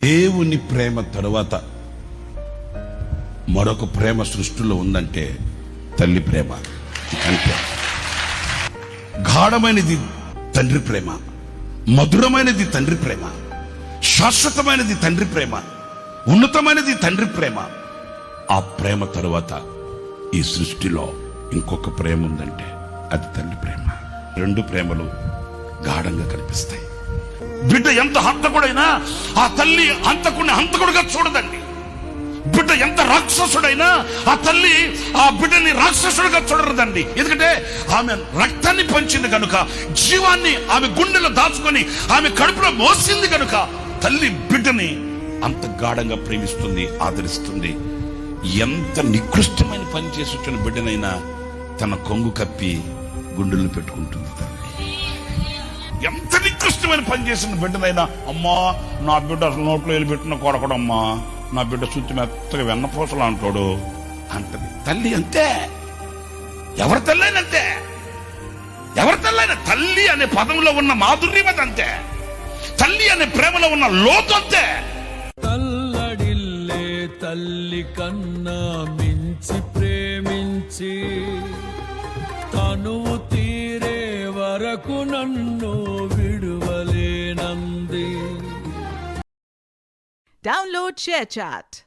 దేవుని ప్రేమ తరువాత మరొక ప్రేమ సృష్టిలో ఉందంటే తల్లి ప్రేమ. అంటే గాఢమైనది తండ్రి ప్రేమ, మధురమైనది తండ్రి ప్రేమ, శాశ్వతమైనది తండ్రి ప్రేమ, ఉన్నతమైనది తండ్రి ప్రేమ. ఆ ప్రేమ తరువాత ఈ సృష్టిలో ఇంకొక ప్రేమ ఉందంటే అది తండ్రి ప్రేమ. రెండు ప్రేమలు గాఢంగా కనిపిస్తాయి. బిడ్డ ఎంత హంతకుడైనా ఆ తల్లి హంతకుడిని హంతకుడిగా చూడదండి. బిడ్డ ఎంత రాక్షసుడైనా ఆ తల్లి ఆ బిడ్డని రాక్షసుడిగా చూడరదండి. ఎందుకంటే ఆమె రక్తాన్ని పంచింది కనుక, జీవాన్ని ఆమె గుండెలో దాచుకొని ఆమె కడుపులో మోసింది కనుక తల్లి బిడ్డని అంత గాఢంగా ప్రేమిస్తుంది, ఆదరిస్తుంది. ఎంత నికృష్టమైన పని చేసి వచ్చిన బిడ్డనైనా తన కొంగు కప్పి గుండెల్లో పెట్టుకుంటుంది తల్లి. ఎంత నికృష్టమైన పని చేసిన బిడ్డనైనా, అమ్మా నా బిడ్డ అసలు నోట్లో వెళ్ళి పెట్టిన కొడకడమ్మా, నా బిడ్డ చుట్టూ మెత్తగా వెన్నపూసలు అంటాడు అంటది తల్లి. అంతే, ఎవరి తల్లైనా అంతే. ఎవరి తల్లైనా తల్లి అనే పదంలో ఉన్న మాధుర్యం అది అంతే. తల్లి అనే ప్రేమలో ఉన్న లోతు అంతే. తల్లడిల్లే తల్లి కన్నా మించి ప్రేమించి తనువు తీరే వరకు నన్ను విడువలేనంది. Download ShareChat.